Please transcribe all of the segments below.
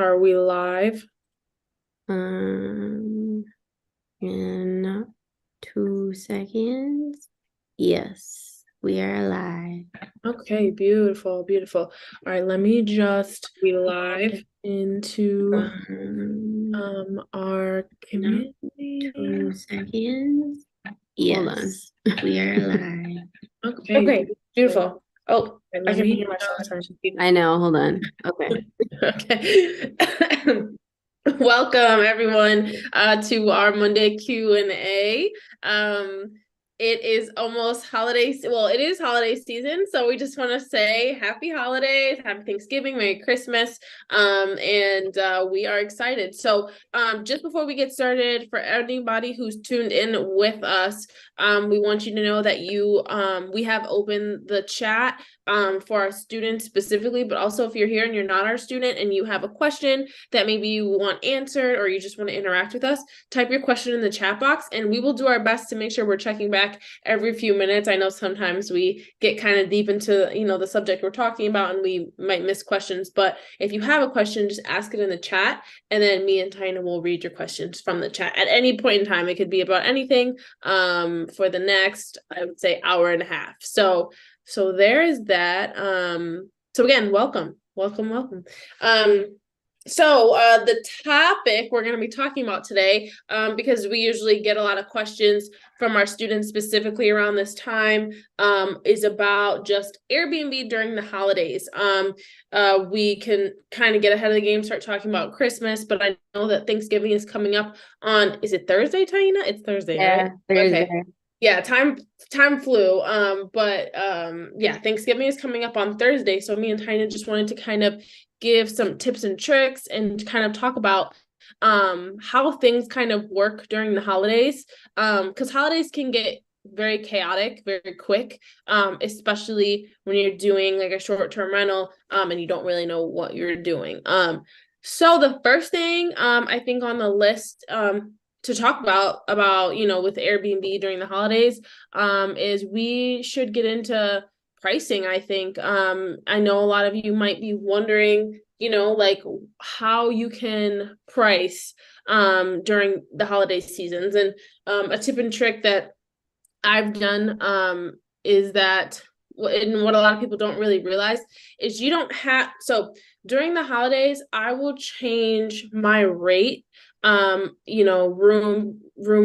Are we live? Um, in 2 seconds. Yes, we are alive. Okay, beautiful, beautiful. All right, let me just we live into our No, community. 2 seconds. Hold on. Yes, we are alive. Okay, Okay, beautiful. beautiful. Oh, All right, I let can me hear myself. Sorry. I know. Hold on. Okay. okay. Welcome everyone to our Monday Q&A. Um, it is almost well, it is holiday season, so we just want to say happy holidays, happy Thanksgiving, Merry Christmas. And we are excited. So just before we get started, for anybody who's tuned in with us, we want you to know that we have opened the chat for our students specifically, but also if you're here and you're not our student and you have a question that maybe you want answered or you just want to interact with us, type your question in the chat box and we will do our best to make sure we're checking back every few minutes. I know sometimes we get kind of deep into, the subject we're talking about and we might miss questions, but if you have a question, just ask it in the chat and then me and Tina will read your questions from the chat at any point in time. It could be about anything for the next, I would say, hour and a half. So there is that. So again, welcome, welcome, welcome. So the topic we're going to be talking about today, because we usually get a lot of questions from our students specifically around this time, is about just Airbnb during the holidays. We can kind of get ahead of the game, start talking about Christmas, but I know that Thanksgiving is coming up on, is it Thursday, Taina? It's Thursday, right? Yeah, Thursday. Okay. Yeah, time flew. But yeah, Thanksgiving is coming up on Thursday. So me and Tina just wanted to kind of give some tips and tricks and kind of talk about how things kind of work during the holidays. Because holidays can get very chaotic very quick, especially when you're doing like a short-term rental and you don't really know what you're doing. So the first thing I think on the list to talk about with Airbnb during the holidays is we should get into pricing. I think I know a lot of you might be wondering, like how you can price during the holiday seasons. And a tip and trick that I've done is that, and what a lot of people don't really realize is you don't have, so during the holidays I will change my rate, room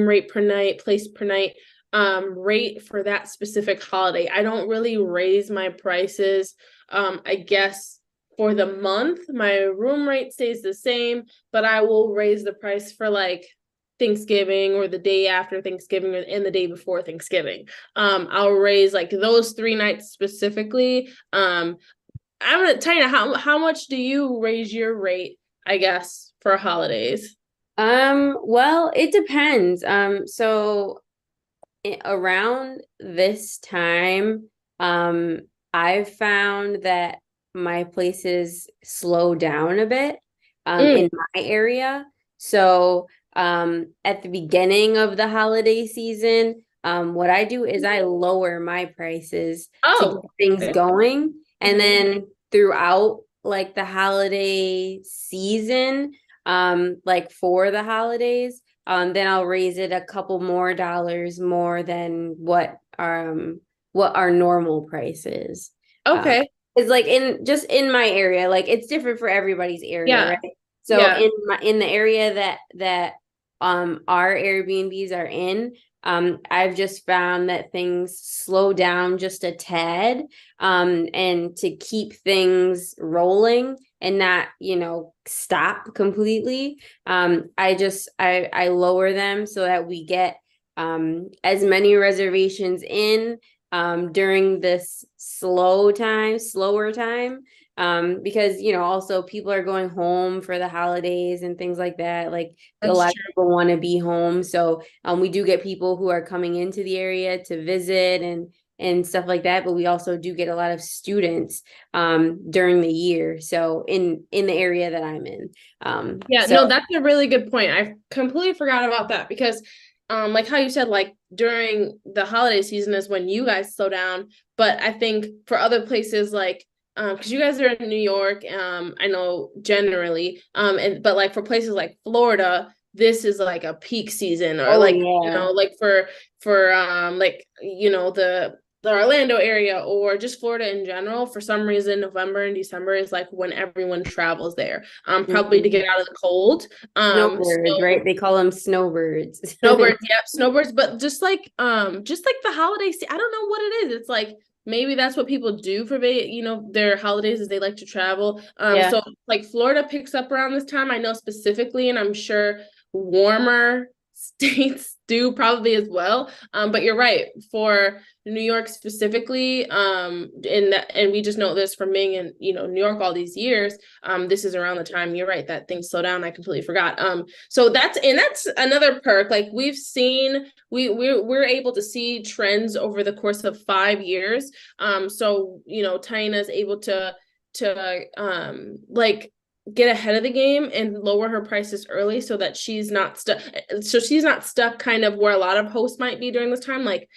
rate per night, place per night, rate for that specific holiday. I don't really raise my prices. I guess for the month my room rate stays the same, but I will raise the price for like Thanksgiving or the day after Thanksgiving or in the day before Thanksgiving. I'll raise like those 3 nights specifically. I'm gonna tell you how much do you raise your rate, I guess, for holidays? Well, it depends. So around this time, um, I've found that my places slow down a bit, Mm. in my area. So, at the beginning of the holiday season, what I do is I lower my prices to get Oh, things okay. going. And Mhm. then throughout like the holiday season, like for the holidays, then I'll raise it a couple more dollars more than what our normal price is. Um, Okay. it's like in just in my area, like it's different for everybody's area, Yeah. right? So Yeah. in the area that our Airbnbs are in, I've just found that things slow down just a tad, and to keep things rolling and not, stop completely. I lower them so that we get as many reservations in during this slower time, because also people are going home for the holidays and things like that. Like a That's lot of true. people want to be home, so we do get people who are coming into the area to visit and stuff like that. But we also do get a lot of students during the year, so in the area that I'm in. Yeah, So no, that's a really good point. I completely forgot about that because like how you said, like during the holiday season is when you guys slow down, but I think for other places like because you guys are in New York, I know generally, and but like for places like Florida, this is like a peak season, or Oh like, yeah. like for like, the Orlando area, or just Florida in general. For some reason, November and December is like when everyone travels there, probably to Mhm. get out of the cold. Snowbirds, So right? They call them snowbirds. snowbirds, yep, snowbirds. But just like the holiday I don't know what it is. It's like maybe that's what people do for their holidays, is they like to travel. Yeah. So like Florida picks up around this time, I know specifically, and I'm sure warmer states do probably as well. But you're right, for New York specifically, and we just know this from being in, New York all these years. This is around the time, you're right, that things slow down. I completely forgot. So that's another perk. Like we've seen, we're able to see trends over the course of 5 years. So Taina's able to like get ahead of the game and lower her prices early, so that she's not stuck kind of where a lot of hosts might be during this time. Like,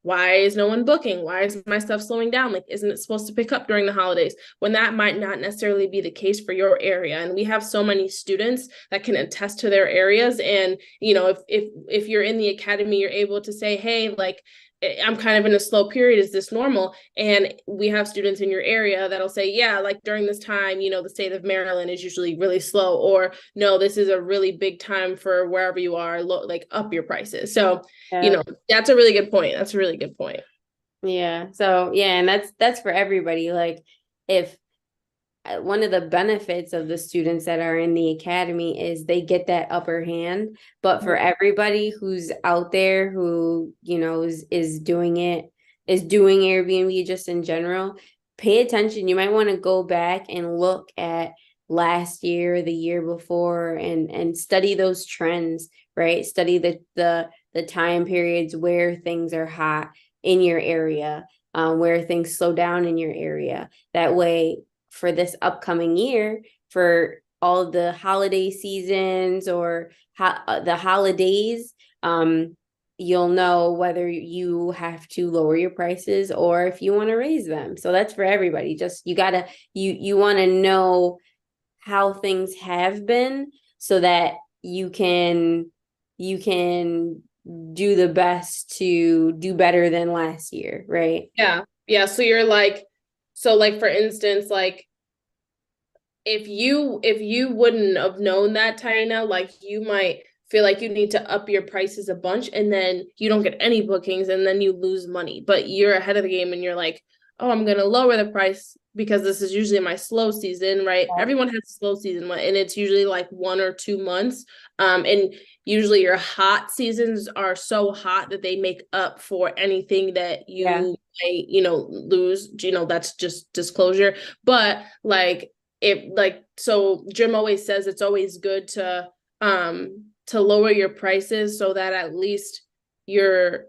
why is no one booking? Why is my stuff slowing down? Like, isn't it supposed to pick up during the holidays? When that might not necessarily be the case for your area. And we have so many students that can attest to their areas. And if you're in the academy, you're able to say, hey, like, I'm kind of in a slow period. Is this normal? And we have students in your area that'll say, yeah, like during this time, the state of Maryland is usually really slow, or no, this is a really big time for wherever you are, like up your prices. So, Yeah. that's a really good point. That's a really good point. Yeah. So yeah, and that's for everybody. Like if one of the benefits of the students that are in the academy is they get that upper hand. But for everybody who's out there who, is doing Airbnb just in general, pay attention. You might want to go back and look at last year, the year before, and study those trends, right? Study the time periods where things are hot in your area, where things slow down in your area. That way, for this upcoming year, for all the holiday seasons or the holidays, you'll know whether you have to lower your prices or if you want to raise them. So that's for everybody. Just you want to know how things have been, so that you can do the best to do better than last year, right? Yeah. Yeah. So for instance, like, if you wouldn't have known that, Taina, like, you might feel like you need to up your prices a bunch, and then you don't get any bookings, and then you lose money. But you're ahead of the game, and you're like, oh, I'm gonna lower the price because this is usually my slow season, right? Yeah. Everyone has a slow season, and it's usually like 1 or 2 months. And usually your hot seasons are so hot that they make up for anything that Yeah. you might, lose. That's just disclosure. But like, so Jim always says it's always good to lower your prices, so that at least you're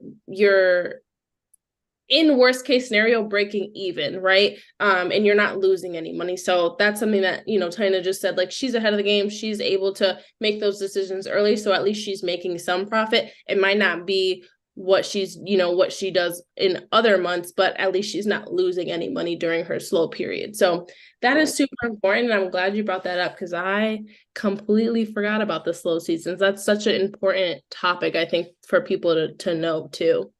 in worst case scenario breaking even, right? And you're not losing any money. So that's something that, Tina just said, like, she's ahead of the game. She's able to make those decisions early, so at least she's making some profit. It might not be what she does in other months, but at least she's not losing any money during her slow period. So that is super important, and I'm glad you brought that up, because I completely forgot about the slow seasons. That's such an important topic, I think, for people to know too.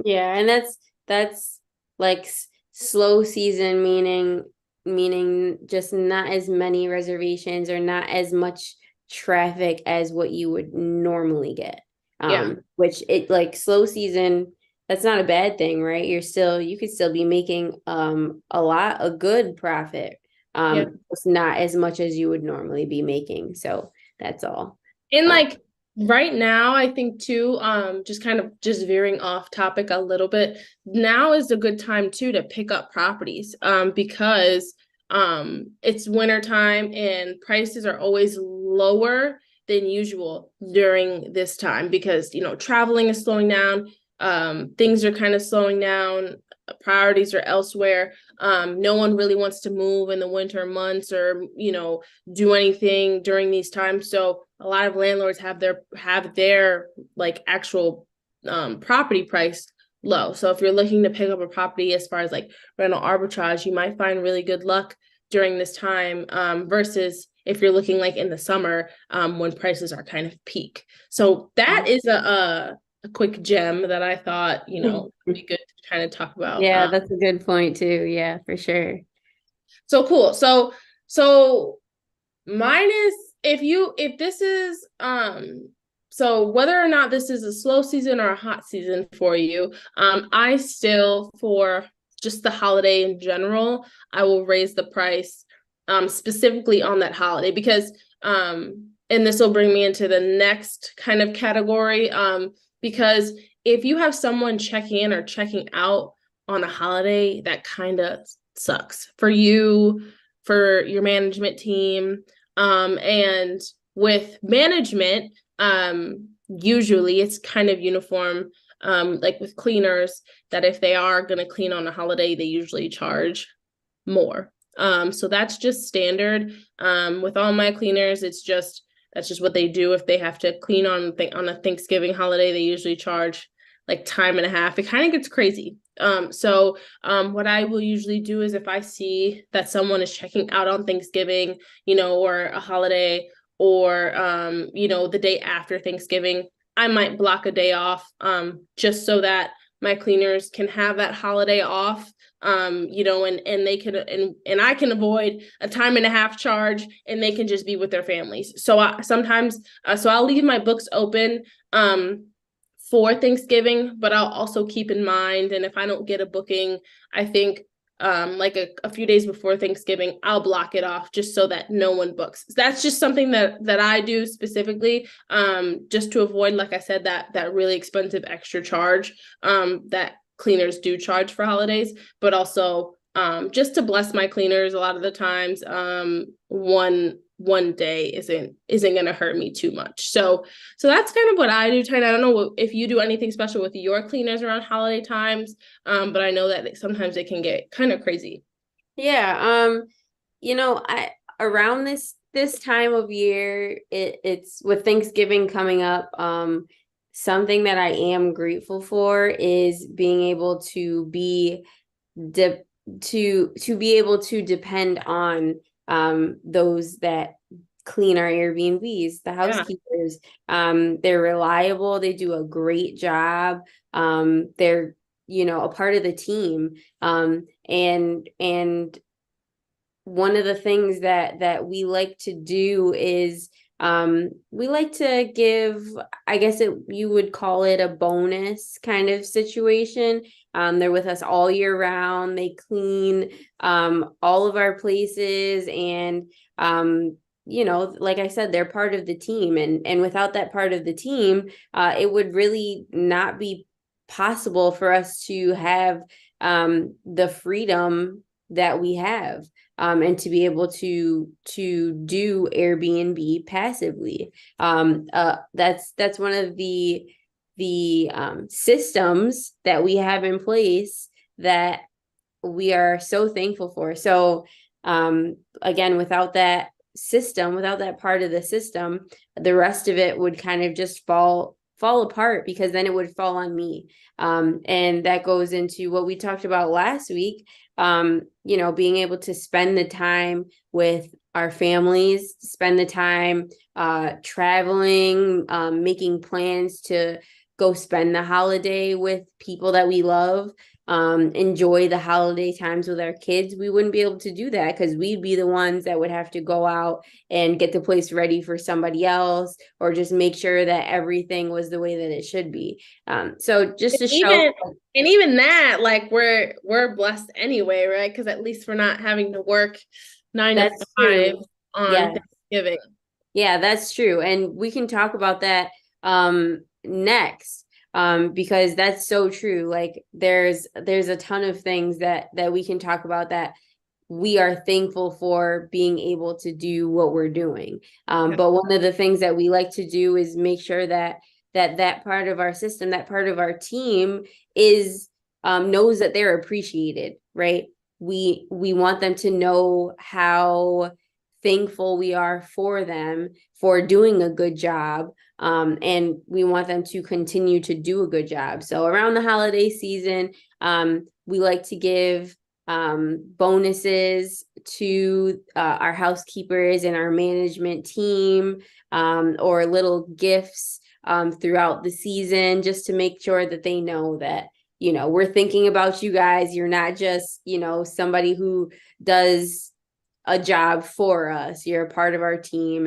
Yeah, and that's like slow season, meaning just not as many reservations or not as much traffic as what you would normally get. Yeah. Which it like slow season, that's not a bad thing, right? You could still be making a good profit. Yeah. It's not as much as you would normally be making. So that's all. And Um, like right now, I think too, just kind of just veering off topic a little bit, now is a good time too to pick up properties, because it's winter time and prices are always lower than usual during this time, because traveling is slowing down, things are kind of slowing down, priorities are elsewhere. No one really wants to move in the winter months, or do anything during these times. So a lot of landlords have their like actual property price low. So if you're looking to pick up a property as far as like rental arbitrage, you might find really good luck during this time, versus if you're looking like in the summer, when prices are kind of peak. So that is a quick gem that I thought, would be good to kind of talk about. Yeah, that's a good point too. Yeah, for sure. So cool. So mine is, if this is so whether or not this is a slow season or a hot season for you, I still, for just the holiday in general, I will raise the price specifically on that holiday, because and this will bring me into the next kind of category, because if you have someone checking in or checking out on a holiday, that kind of sucks for you, for your management team. And with management, usually it's kind of uniform, like with cleaners, that if they are going to clean on a holiday, they usually charge more. So that's just standard. With all my cleaners, that's just what they do. If they have to clean on a Thanksgiving holiday, they usually charge like time and a half. It kind of gets crazy. So what I will usually do is, if I see that someone is checking out on Thanksgiving, or a holiday, or the day after Thanksgiving, I might block a day off, just so that my cleaners can have that holiday off, and they can, and I can avoid a time and a half charge, and they can just be with their families. So I'll leave my books open for Thanksgiving, but I'll also keep in mind, and if I don't get a booking, I think like a few days before Thanksgiving, I'll block it off just so that no one books. That's just something that I do specifically, just to avoid, like I said, that really expensive extra charge that cleaners do charge for holidays, but also just to bless my cleaners. A lot of the times, one day isn't going to hurt me too much. So that's kind of what I do, Tyne. I don't know if you do anything special with your cleaners around holiday times, but I know that sometimes it can get kind of crazy. Yeah, I around this time of year, it's with Thanksgiving coming up, something that I am grateful for is being able to be to be able to depend on those that clean our Airbnbs, the Yeah. housekeepers. They're reliable, they do a great job. They're, a part of the team. And one of the things that we like to do is we like to give, I guess you would call it a bonus kind of situation. They're with us all year round. They clean all of our places, and like I said, they're part of the team, and without that part of the team, it would really not be possible for us to have the freedom that we have, and to be able to do Airbnb passively. That's one of the systems that we have in place that we are so thankful for. So again, without that system, without that part of the system, the rest of it would kind of just fall apart, because then it would fall on me. And that goes into what we talked about last week, being able to spend the time with our families, spend the time traveling, making plans to go spend the holiday with people that we love, enjoy the holiday times with our kids. We wouldn't be able to do that because we'd be the ones that would have to go out and get the place ready for somebody else, or just make sure that everything was the way that it should be. So just to show. Even that, like, we're blessed anyway, right? Because at least we're not having to work 9 to 5 That's true. on Yeah. Thanksgiving. Yeah, that's true. And we can talk about that next, because that's so true. Like there's a ton of things that we can talk about that we are thankful for being able to do what we're doing. Yeah. But one of the things that we like to do is make sure that part of our system, that part of our team is knows that they're appreciated, right? We want them to know how thankful we are for them for doing a good job, And we want them to continue to do a good job. So around the holiday season, we like to give bonuses to our housekeepers and our management team, or little gifts throughout the season, just to make sure that they know that, we're thinking about you guys. You're not just, somebody who does a job for us. You're a part of our team,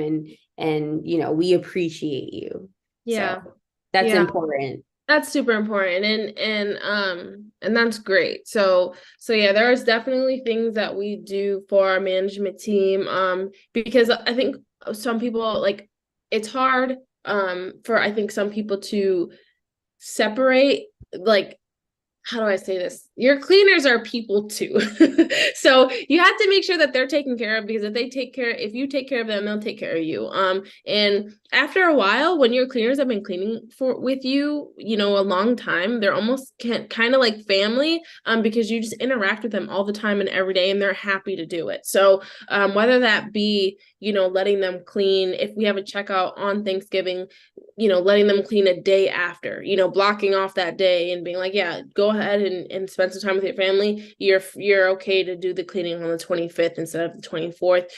and we appreciate you. Yeah. So that's Yeah. important. That's super important, and that's great. So yeah, there is definitely things that we do for our management team, because I think some people, like, it's hard for, I think, some people to separate, like, how do I say this? Your cleaners are people too. So you have to make sure that they're taken care of, because if you take care of them, they'll take care of you. And after a while, when your cleaners have been cleaning with you, a long time, they're almost kind of like family, because you just interact with them all the time and every day, and they're happy to do it. So whether that be, letting them clean if we have a checkout on Thanksgiving, letting them clean a day after, blocking off that day and being like, yeah, go ahead and spend some time with your family. You're okay to do the cleaning on the 25th instead of the 24th.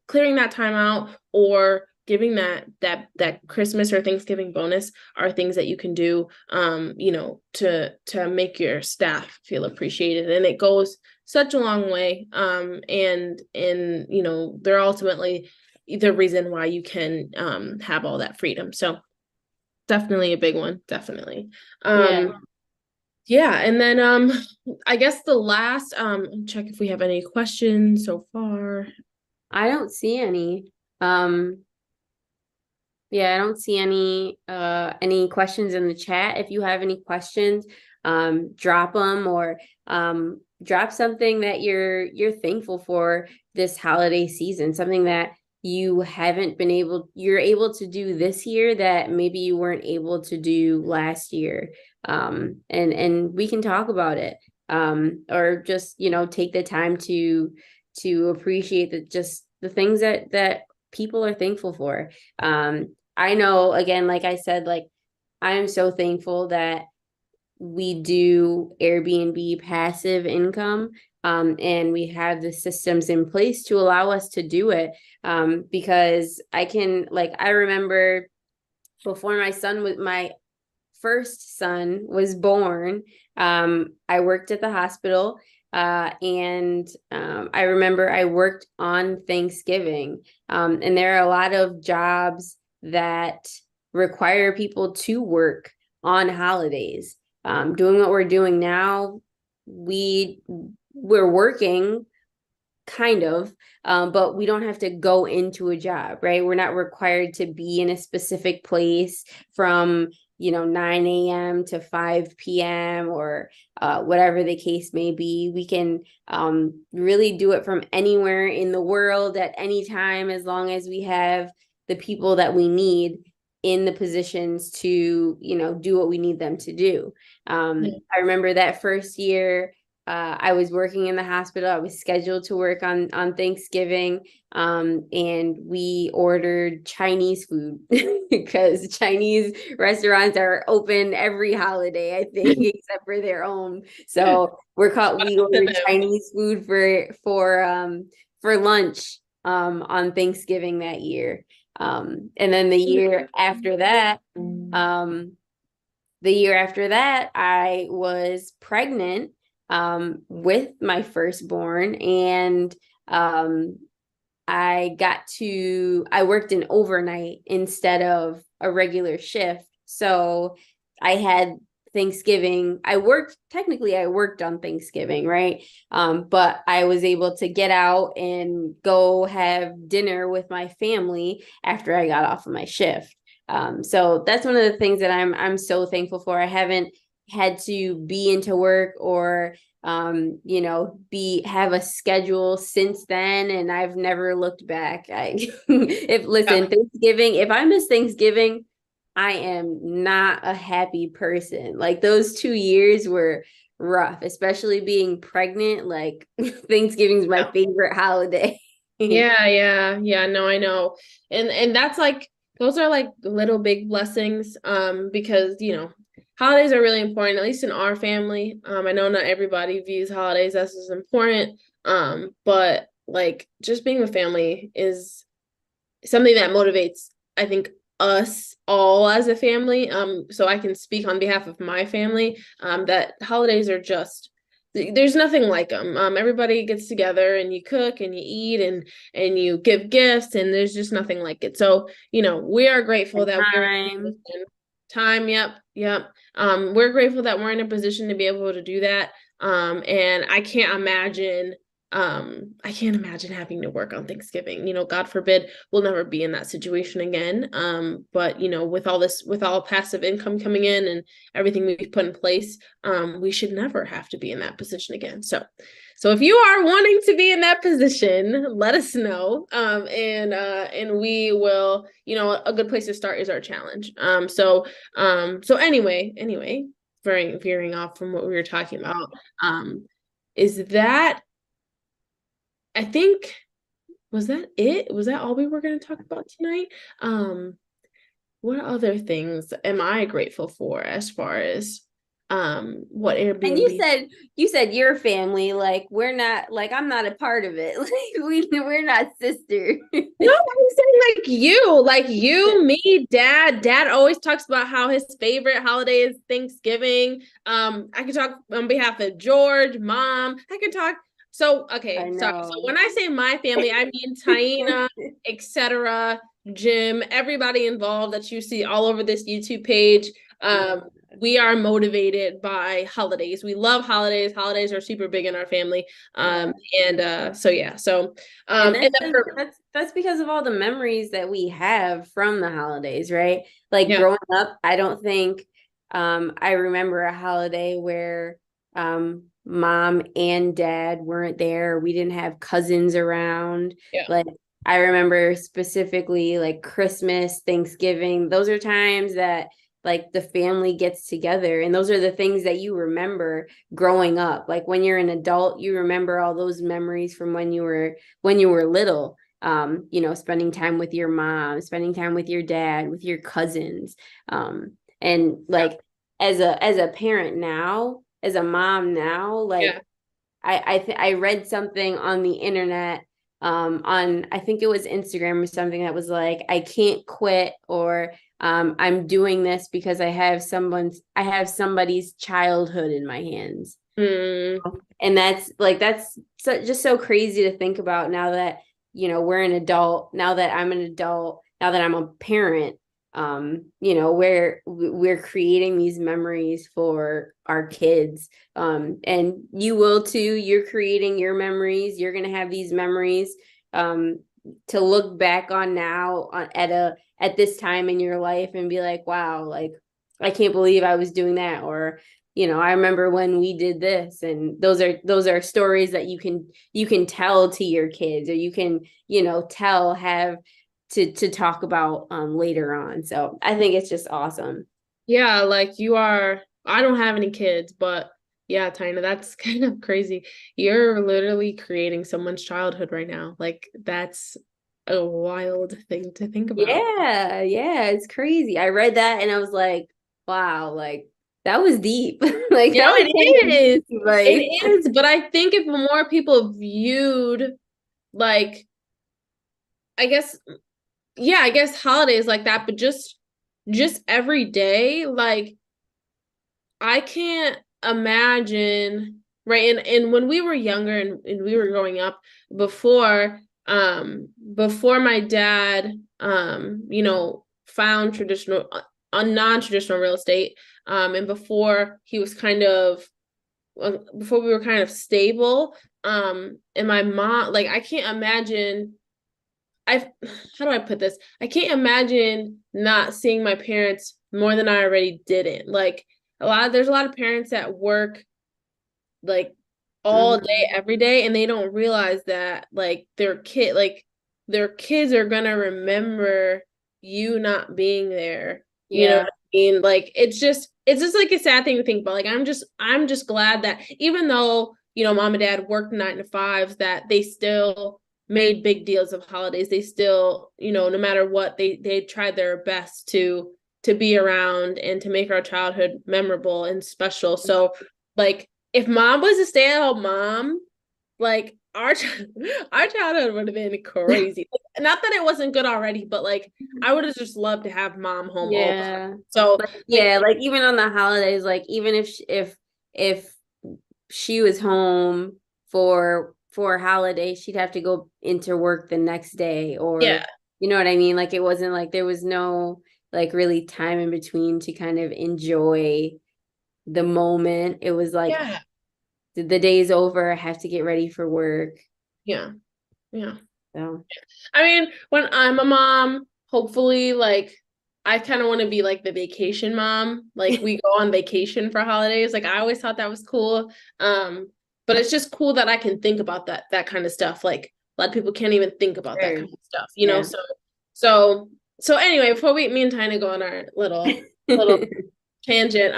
Clearing that time out, or giving that Christmas or Thanksgiving bonus, are things that you can do, to make your staff feel appreciated. And it goes such a long way. And they're ultimately the reason why you can have all that freedom. So definitely a big one. Definitely. Yeah. Yeah. And then I guess the last, check if we have any questions so far. I don't see any. Um, yeah, I don't see any questions in the chat. If you have any questions, drop them, or drop something that you're thankful for this holiday season, something that you're able to do this year that maybe you weren't able to do last year. And we can talk about it. Or just, take the time to appreciate the things that people are thankful for. I know, again, like I said, like, I'm so thankful that we do Airbnb passive income, and we have the systems in place to allow us to do it. Because I remember before my first son was born, I worked at the hospital, and I remember I worked on Thanksgiving, and there are a lot of jobs that require people to work on holidays. Doing what we're doing now, we're working kind of, but we don't have to go into a job, right? We're not required to be in a specific place from 9 a.m. to 5 p.m. or whatever the case may be. We can really do it from anywhere in the world at any time, as long as we have the people that we need in the positions to do what we need them to do. I remember that first year, I was working in the hospital. I was scheduled to work on Thanksgiving, and we ordered Chinese food because Chinese restaurants are open every holiday, I think, except for their own. So we ordered Chinese food for lunch on Thanksgiving that year. And then the year after that, I was pregnant with my firstborn, and I worked an overnight instead of a regular shift. So I had Thanksgiving. I worked on Thanksgiving, right? But I was able to get out and go have dinner with my family after I got off of my shift. So that's one of the things that I'm so thankful for. I haven't had to be into work or have a schedule since then, and I've never looked back. Thanksgiving, if I miss Thanksgiving, I am not a happy person. Like, those 2 years were rough, especially being pregnant. Like, Thanksgiving's my favorite holiday. Yeah, no, I know. And that's like those are like little big blessings, because holidays are really important, at least in our family. I know not everybody views holidays as important, but like just being with family is something that motivates, I think, us all as a family. So I can speak on behalf of my family, that holidays are just, there's nothing like them. Everybody gets together and you cook and you eat and you give gifts, and there's just nothing like it. So, we are grateful that we're in a Time. position. Time, yep, yep. We're grateful that we're in a position to be able to do that. And I can't imagine having to work on Thanksgiving. God forbid we'll never be in that situation again. But with all passive income coming in and everything we've put in place, we should never have to be in that position again. So if you are wanting to be in that position, let us know. And we will, a good place to start is our challenge. So anyway, veering off from what we were talking about, is that, I think, was that it? Was that all we were going to talk about tonight? What other things am I grateful for as far as what And Airbnb? you said your family, like we're not, like I'm not a part of it. Like we're not sisters. No, I'm saying like you, me, dad. Dad always talks about how his favorite holiday is Thanksgiving. I can talk on behalf of George, mom. I can talk. So, I okay, sorry. So know. when I say my family, I mean Taina, etc., Jim, everybody involved that you see all over this YouTube page. Yeah. We are motivated by holidays. We love holidays. Holidays are super big in our family. Yeah. So yeah. So And and then for that's because of all the memories that we have from the holidays, right? Like yeah. growing up, I don't think I remember a holiday where mom and dad weren't there. We didn't have cousins around. Yeah. Like I remember specifically like Christmas, Thanksgiving. Those are times that like the family gets together, and those are the things that you remember growing up. Like when you're an adult, you remember all those memories from when you were little. Spending time with your mom, spending time with your dad, with your cousins. And like as a parent now, as a mom now, like Yeah. I read something on the internet, on I think it was Instagram or something, that was like, I can't quit, or I'm doing this because I have somebody's childhood in my hands. Mm, And just so crazy to think about now that we're an adult, now that I'm an adult, now that I'm a parent. Where we're creating these memories for our kids, and you will too. You're creating your memories. You're going to have these memories to look back on now, at this time in your life, and be like, wow, like I can't believe I was doing that. Or I remember when we did this. And those are stories that you can tell to your kids, or you can tell have to talk about later on. So I think it's just awesome. yeah, like I don't have any kids, but yeah, Tina, that's kind of crazy. You're literally creating someone's childhood right now. Like that's a wild thing to think about. Yeah, yeah, it's crazy. I read that and I was like, wow, like that was deep. Like You that know, was kind it of deep. is. It Like is, but I think if more people viewed like I guess holidays like that, but just every day, like I can't imagine, right? And when we were younger and we were growing up, before my dad found traditional non-traditional real estate, and before he was kind of before we were kind of stable, and my mom, like I can't imagine, I how do I put this? I can't imagine not seeing my parents more than I already didn't. Like there's a lot of parents that work like all day mhm. every day, and they don't realize that their kids are gonna remember you not being there. You know what Yeah. I mean? Like it's just like a sad thing to think about. Like I'm just glad that even though mom and dad worked 9 to 5s, that they still made big deals of holidays. They still, no matter what, they tried their best to be around and to make our childhood memorable and special. So like if mom was a stay-at-home mom, like our childhood would have been crazy. Like, not that it wasn't good already, but like I would have just loved to have mom home all the time. Yeah. So Like, like yeah, like even on the holidays, like even if she was home for a holiday, she'd have to go into work the next day, or yeah, you know what I mean? Like it wasn't like there was no like really time in between to kind of enjoy the moment. It was like yeah, the day's over, I have to get ready for work. yeah, yeah. So I mean, when I'm a mom, hopefully, like, I kind of want to be like the vacation mom. Like, we go on vacation for holidays. Like, I always thought that was cool. But it's just cool that I can think about that kind of stuff. Like, a lot of people can't even think about that sure. kind of stuff, Yeah. So, so anyway, before me and Tina go on our little tangent.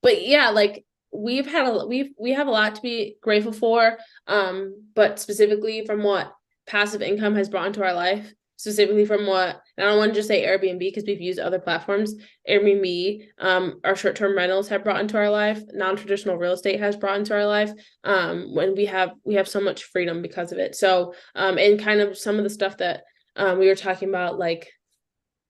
But yeah, like we have a lot to be grateful for. But specifically from what passive income has brought into our life, specifically from what, and I don't want to just say Airbnb because we've used other platforms. Airbnb, our short-term rentals have brought into our life, non-traditional real estate has brought into our life. When we have so much freedom because of it. So and kind of some of the stuff that we were talking about, like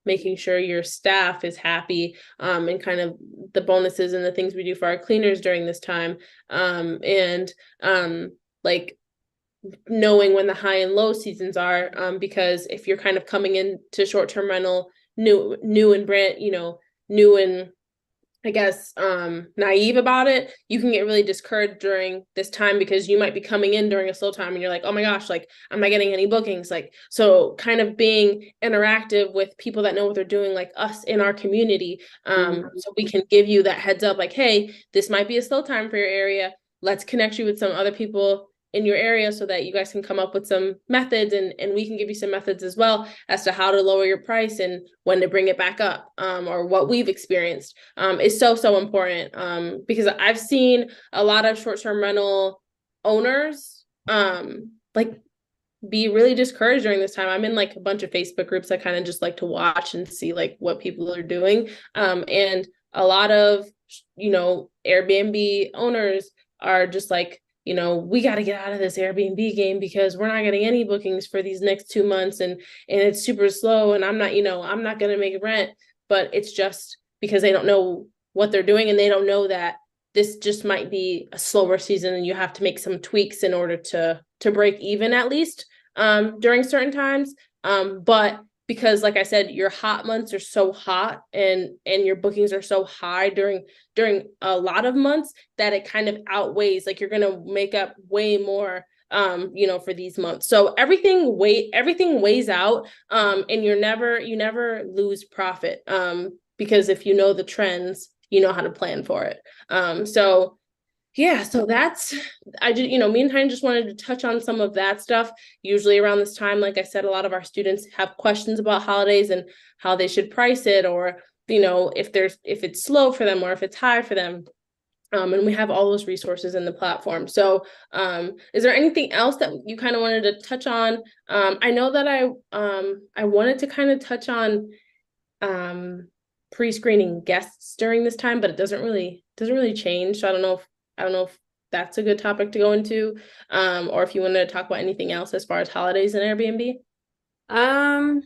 making sure your staff is happy, and kind of the bonuses and the things we do for our cleaners during this time, and like knowing when the high and low seasons are, because if you're kind of coming into short-term rental new and brand, new and I guess naive about it, you can get really discouraged during this time because you might be coming in during a slow time and you're like, oh my gosh, like I'm not getting any bookings. Like, so kind of being interactive with people that know what they're doing, like us in our community, Mhm. so we can give you that heads up, like, hey, this might be a slow time for your area. Let's connect you with some other people in your area so that you guys can come up with some methods, and we can give you some methods as well as to how to lower your price and when to bring it back up, or what we've experienced, is so important, because I've seen a lot of short-term rental owners like be really discouraged during this time. I'm in like a bunch of Facebook groups I kind of just like to watch and see like what people are doing, and a lot of Airbnb owners are just like, we got to get out of this Airbnb game because we're not getting any bookings for these next 2 months, and it's super slow, and I'm not going to make rent. But it's just because they don't know what they're doing, and they don't know that this just might be a slower season and you have to make some tweaks in order to break even at least, during certain times. But because like I said, your hot months are so hot, and your bookings are so high during a lot of months, that it kind of outweighs, like you're gonna make up way more, for these months. So everything weighs out, and you never lose profit, because if you know the trends, you know how to plan for it. So yeah, so that's, I just, me and Tyne just wanted to touch on some of that stuff. Usually around this time, like I said, a lot of our students have questions about holidays and how they should price it, or if it's slow for them or if it's high for them. And we have all those resources in the platform. So is there anything else that you kind of wanted to touch on? I know that I wanted to kind of touch on um pre-screening guests during this time, but it doesn't really change. So I don't know if that's a good topic to go into, or if you want to talk about anything else as far as holidays and Airbnb. Um,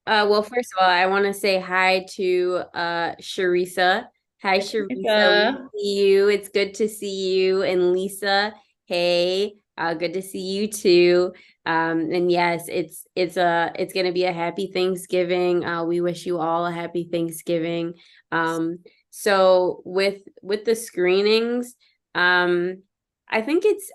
well, first of all, I want to say hi to Sharisa. Hi, Sharisa. We Uh, see you. It's good to see you. And Lisa, hey, good to see you too. And yes, it's gonna be a happy Thanksgiving. We wish you all a happy Thanksgiving. So with the screenings, um, I think it's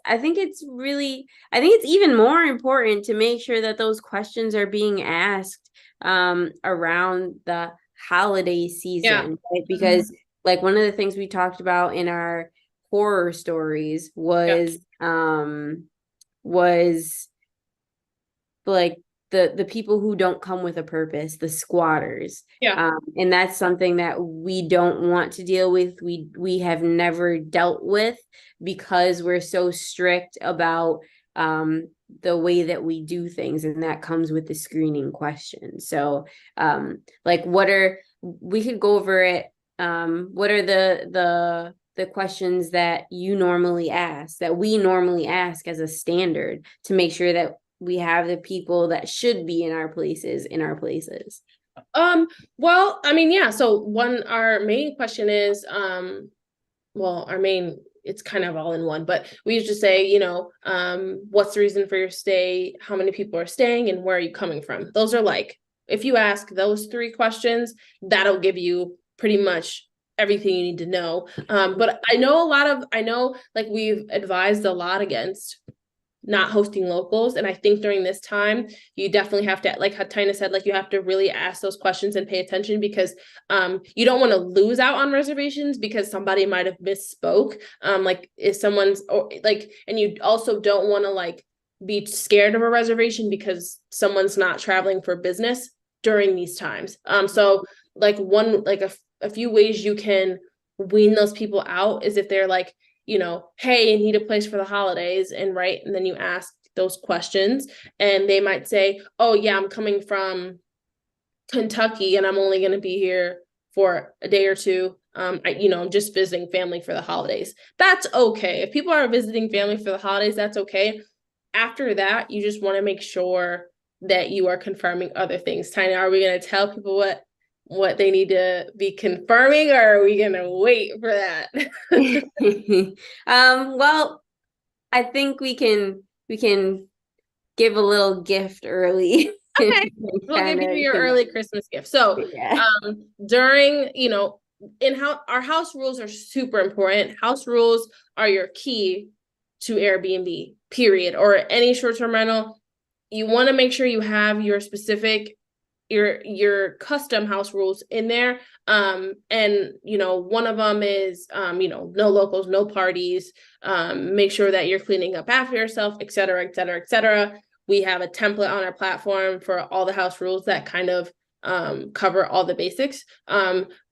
even more important to make sure that those questions are being asked around the holiday yeah. season, right? Mhm. Because like one of the things we talked about in our horror stories Yeah. was like the people who don't come with a purpose, the squatters. Yeah. And that's something that we don't want to deal with. We have never dealt with because we're so strict about the way that we do things, and that comes with the screening question. So like we could go over it. What are the questions that you normally ask, that we normally ask as a standard, to make sure that we have the people that should be in our places in our places? Well, I mean, yeah. So our main question is, well, our main, it's kind of all in one, but we used to say, what's the reason for your stay? How many people are staying and where are you coming from? Those are like, if you ask those three questions, that'll give you pretty much everything you need to know. But I know like we've advised a lot against not hosting locals. And I think during this time, you definitely have to, like how Tina said, like you have to really ask those questions and pay attention, because you don't want to lose out on reservations because somebody might have misspoke. Like if someone's, or like, and you also don't want to like be scared of a reservation because someone's not traveling for business during these times. So like a few ways you can wean those people out is if they're like, hey, I need a place for the holidays, and right, and then you ask those questions, and they might say, oh yeah, I'm coming from Kentucky and I'm only going to be here for a day or two. I'm just visiting family for the holidays. That's okay. If people are visiting family for the holidays, that's okay. After that, you just want to make sure that you are confirming other things. Tiny, are we going to tell people what they need to be confirming, or are we going to wait for that? Well, I think we can give a little gift early. Okay. We'll give you your early Christmas gift. So, yeah. during, our house rules are super important. House rules are your key to Airbnb, period, or any short-term rental. You want to make sure you have your specific your custom house rules in there. And one of them is no locals, no parties, make sure that you're cleaning up after yourself, et cetera, et cetera, et cetera. We have a template on our platform for all the house rules that kind of cover all the basics.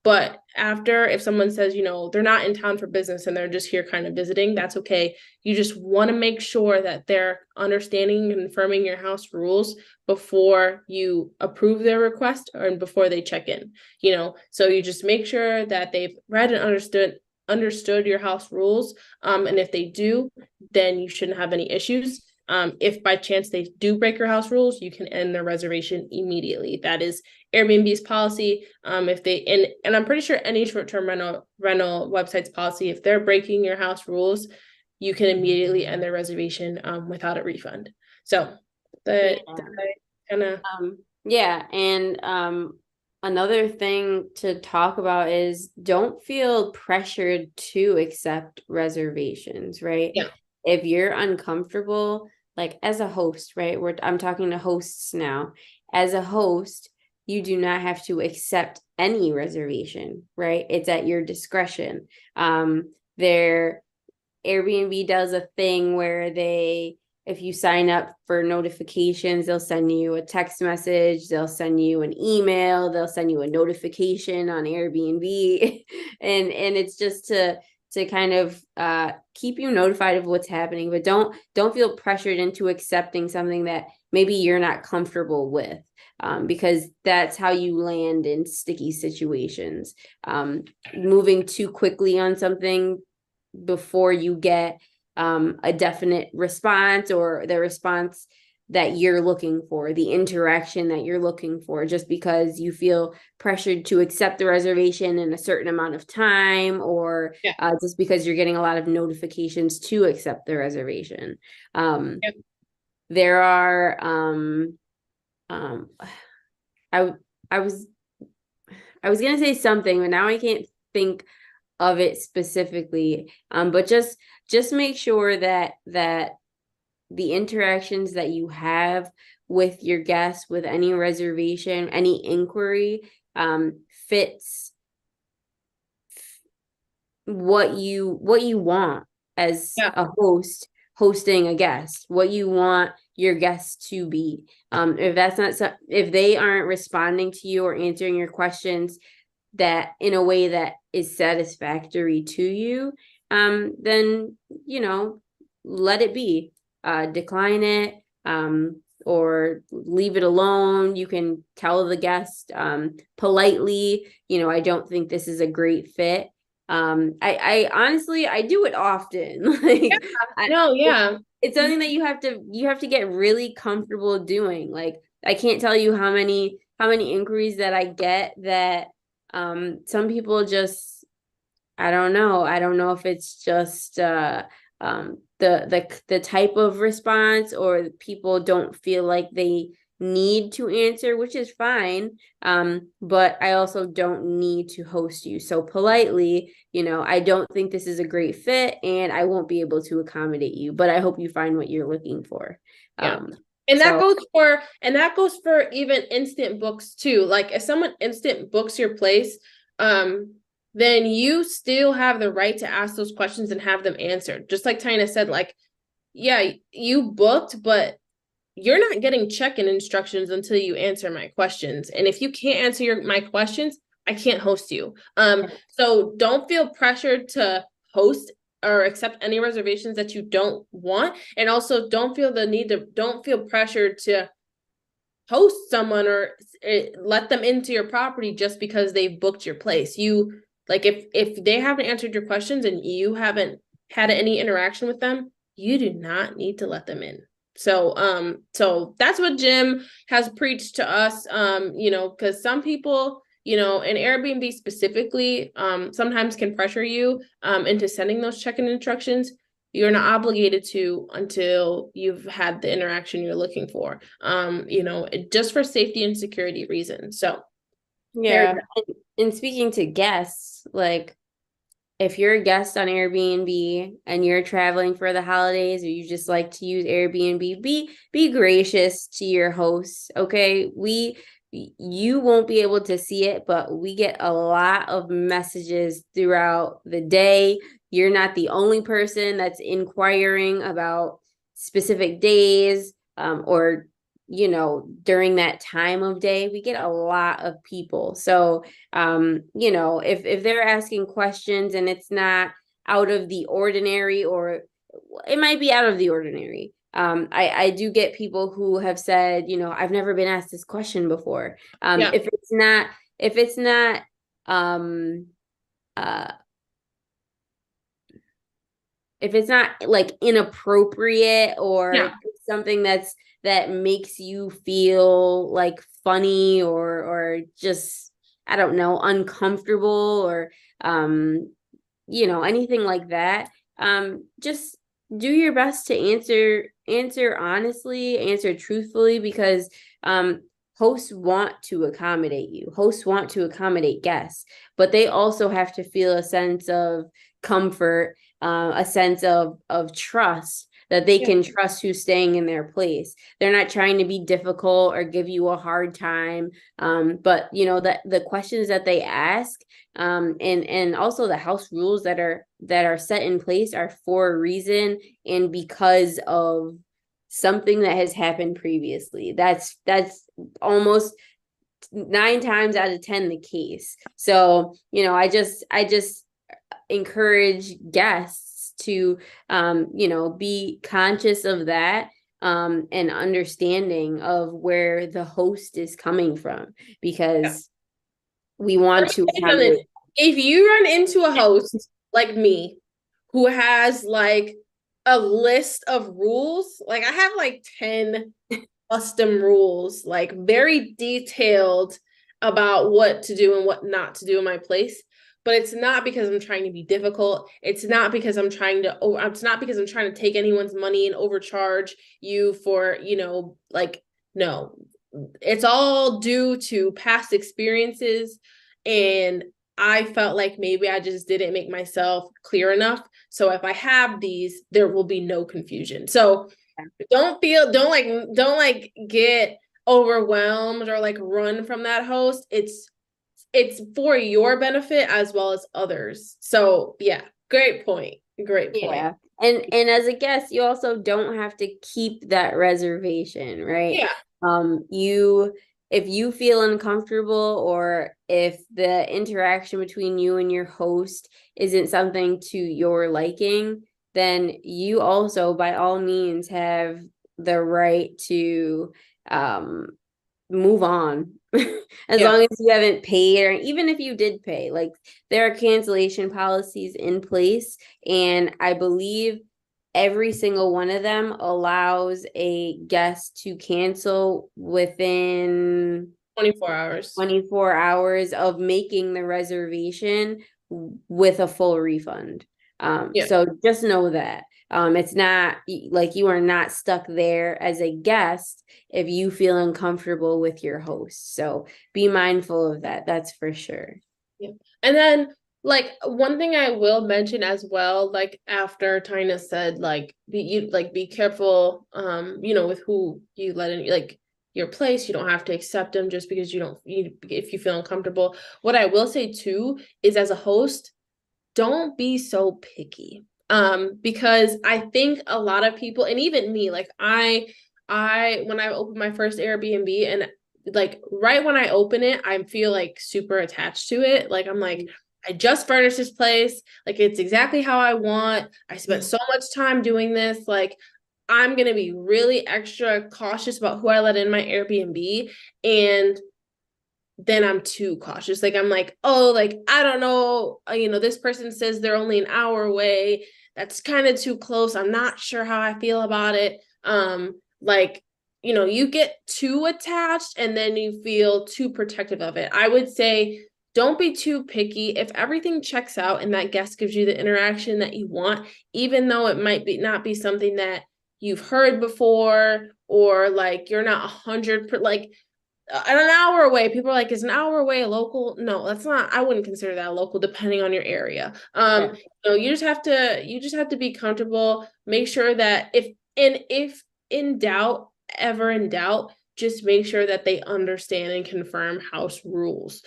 But after, if someone says, they're not in town for business and they're just here kind of visiting, that's okay. You just want to make sure that they're understanding and confirming your house rules before you approve their request and before they check in. So you just make sure that they've read and understood your house rules. And if they do, then you shouldn't have any issues. If by chance they do break your house rules, you can end their reservation immediately. That is Airbnb's policy. If they and I'm pretty sure any short-term rental website's policy, if they're breaking your house rules, you can immediately end their reservation without a refund. So yeah, and another thing to talk about is don't feel pressured to accept reservations, right? Yeah. If you're uncomfortable, like as a host, right? I'm talking to hosts now. As a host, you do not have to accept any reservation, right? It's at your discretion. Airbnb does a thing where if you sign up for notifications, they'll send you a text message, they'll send you an email, they'll send you a notification on Airbnb. and it's just to kind of keep you notified of what's happening, but don't feel pressured into accepting something that maybe you're not comfortable with, because that's how you land in sticky situations. Moving too quickly on something before you get a definite response, or the response that you're looking for, the interaction that you're looking for, just because you feel pressured to accept the reservation in a certain amount of time, or just because you're getting a lot of notifications to accept the reservation. There are I was gonna say something, but now I can't think of it specifically. But just make sure that the interactions that you have with your guests, with any reservation, any inquiry, fits what you want as a host hosting a guest, what you want your guests to be. If they aren't responding to you or answering your questions that in a way that is satisfactory to you, then let it be. decline it, or leave it alone. You can tell the guest politely, I don't think this is a great fit. I honestly, I do it often. Yeah. Like, No, yeah. it's something that you have to get really comfortable doing. Like, I can't tell you how many inquiries that I get that some people just, I don't know. I don't know if it's just the type of response, or people don't feel like they need to answer, which is fine. But I also don't need to host you. So politely, I don't think this is a great fit and I won't be able to accommodate you, but I hope you find what you're looking for. Yeah. Um, And that so goes for even instant books too. Like if someone instant books your place, then you still have the right to ask those questions and have them answered. Just like Tina said, like, yeah, you booked, but you're not getting check-in instructions until you answer my questions. And if you can't answer my questions, I can't host you. So don't feel pressured to host or accept any reservations that you don't want. And also don't feel pressured to host someone or let them into your property just because they've booked your place. You like if they haven't answered your questions and you haven't had any interaction with them, you do not need to let them in. So that's what Jim has preached to us. Because some people, and Airbnb specifically, sometimes can pressure you into sending those check-in instructions. You're not obligated to until you've had the interaction you're looking for. Just for safety and security reasons. So there you yeah. And speaking to guests, like, if you're a guest on Airbnb and you're traveling for the holidays, or you just like to use Airbnb, be gracious to your hosts. Okay. You won't be able to see it, but we get a lot of messages throughout the day. You're not the only person that's inquiring about specific days, or during that time of day. We get a lot of people. So if they're asking questions and it's not out of the ordinary, or it might be out of the ordinary. I do get people who have said, I've never been asked this question before. Yeah. If it's not um uh if it's not like inappropriate, or Yeah. something that makes you feel like funny, or just, I don't know, uncomfortable, or anything like that, just do your best to answer honestly, answer truthfully, because hosts want to accommodate you. Hosts want to accommodate guests, but they also have to feel a sense of comfort, a sense of trust, that they Yeah. can trust who's staying in their place. They're not trying to be difficult or give you a hard time. But that the questions that they ask, and also the house rules that are set in place are for a reason, and because of something that has happened previously. That's almost 9 times out of 10 the case. So I just encourage guests to be conscious of that, and understanding of where the host is coming from, Yeah. because we want to accommodate. If you run into a host like me who has like a list of rules, like I have like 10 custom rules, like very detailed about what to do and what not to do in my place. But it's not because I'm trying to be difficult. It's not because it's not because I'm trying to take anyone's money and overcharge you for, like, no. It's all due to past experiences. And I felt like maybe I just didn't make myself clear enough. So if I have these, there will be no confusion. So don't get overwhelmed or like run from that host. It's for your benefit as well as others. So yeah, great point. Great point. Yeah. And as a guest, you also don't have to keep that reservation, right? Yeah. You If you feel uncomfortable, or if the interaction between you and your host isn't something to your liking, then you also by all means have the right to move on. As Yeah. long as you haven't paid, or even if you did pay, like there are cancellation policies in place, and I believe every single one of them allows a guest to cancel within 24 hours. 24 hours of making the reservation with a full refund. Yeah. So just know that. It's not like you are not stuck there as a guest if you feel uncomfortable with your host. So be mindful of that. That's for sure. Yeah. And then like one thing I will mention as well, like after Tina said, be careful, with who you let in like your place. You don't have to accept them just because if you feel uncomfortable. What I will say too is as a host, don't be so picky. Because I think a lot of people, and even me, like I when I opened my first Airbnb, and like right when I open it, I feel like super attached to it. Like I'm like, I just furnished this place, like it's exactly how I want. I spent so much time doing this. Like I'm gonna be really extra cautious about who I let in my Airbnb. And then I'm too cautious. Like I'm like, oh, like I don't know, this person says they're only an hour away. That's kind of too close. I'm not sure how I feel about it. Like, you get too attached and then you feel too protective of it. I would say don't be too picky. If everything checks out and that guest gives you the interaction that you want, even though it might be not be something that you've heard before, or like you're not 100 like an hour away. People are like, is an hour away a local? No, that's not. I wouldn't consider that a local, depending on your area. Yeah. You just have to be comfortable. Make sure that if in doubt, ever in doubt, just make sure that they understand and confirm house rules.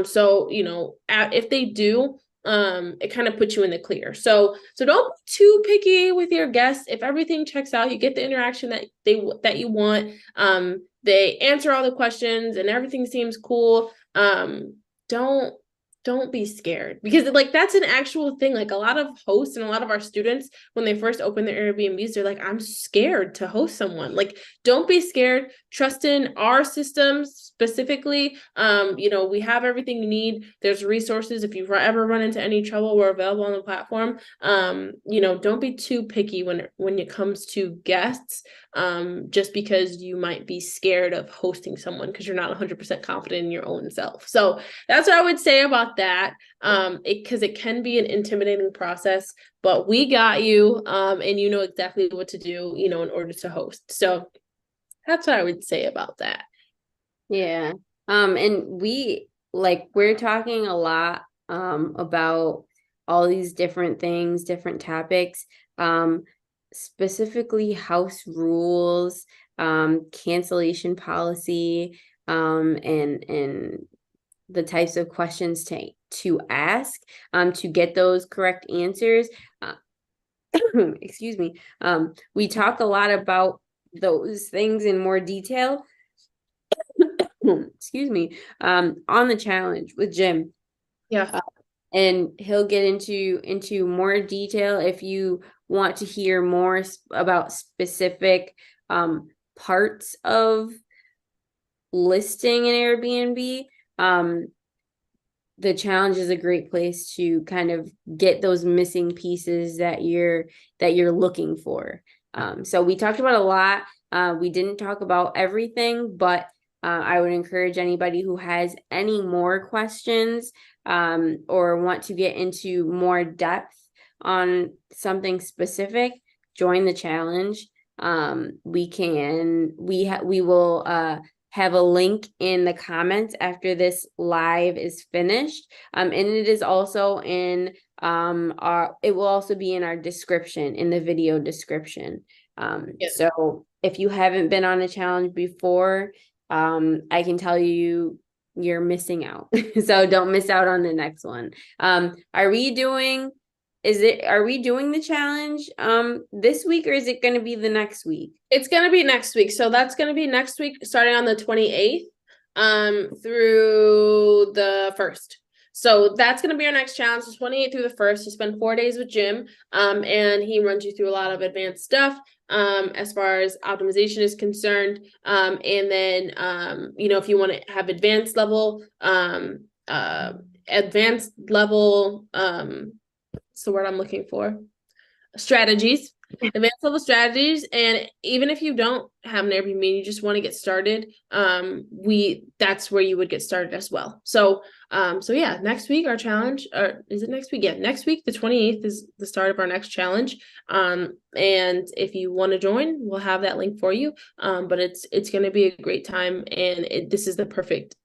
So if they do, it kind of puts you in the clear. So don't be too picky with your guests. If everything checks out, you get the interaction that you want. They answer all the questions and everything seems cool. Don't don't be scared, because like that's an actual thing. Like a lot of hosts and a lot of our students, when they first open their Airbnbs, they're like, I'm scared to host someone. Like, don't be scared. Trust in our systems specifically. We have everything you need. There's resources. If you ever run into any trouble, we're available on the platform. Don't be too picky when it comes to guests, just because you might be scared of hosting someone because you're not 100% confident in your own self. So that's what I would say about that. Because it can be an intimidating process, but we got you, and you know exactly what to do, in order to host. So that's what I would say about that. Yeah. And we're talking a lot about all these different things, different topics, specifically house rules, cancellation policy, and the types of questions to ask to get those correct answers. Excuse me. We talk a lot about those things in more detail. Excuse me, on the challenge with Jim. Yeah. And he'll get into more detail if you want to hear more about specific parts of listing an Airbnb. The challenge is a great place to kind of get those missing pieces that you're looking for. So we talked about a lot. We didn't talk about everything, but I would encourage anybody who has any more questions, or want to get into more depth on something specific, join the challenge. We will have a link in the comments after this live is finished. And it is also it will also be in our description, in the video description. Yeah. So if you haven't been on a challenge before, I can tell you you're missing out. So don't miss out on the next one. Are we doing the challenge this week, or is it going to be the next week? It's going to be next week. So that's going to be next week, starting on the 28th, through the 1st. So that's going to be our next challenge, the 28th through the 1st. You spend 4 days with Jim, and he runs you through a lot of advanced stuff as far as optimization is concerned. And then, if you want to have advanced level, it's the word I'm looking for, strategies, advanced level strategies. And even if you don't have an Airbnb, you just want to get started, that's where you would get started as well. So yeah, next week our challenge, or is it next week? Yeah, next week the 28th is the start of our next challenge. And if you want to join, we'll have that link for you. But it's going to be a great time, and this is the perfect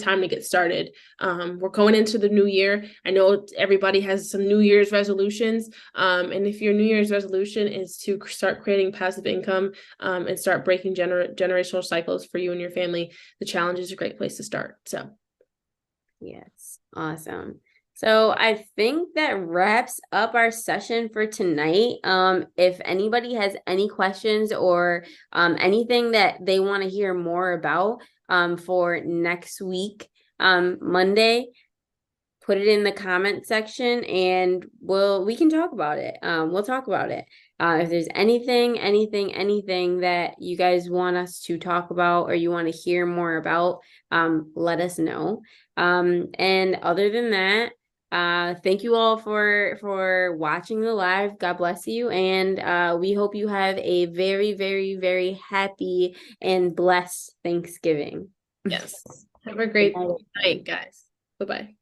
time to get started. We're going into the new year. I know everybody has some New Year's resolutions. And if your New Year's resolution is to start creating passive income, and start breaking generational cycles for you and your family, the challenge is a great place to start. So yes, awesome. So I think that wraps up our session for tonight. If anybody has any questions or anything that they want to hear more about for next week, Monday, put it in the comment section and we can talk about it. We'll talk about it. If there's anything that you guys want us to talk about or you want to hear more about, let us know. And other than that, thank you all for watching the live. God bless you. And we hope you have a very, very, very happy and blessed Thanksgiving. yes, have a great night, guys. Bye-bye.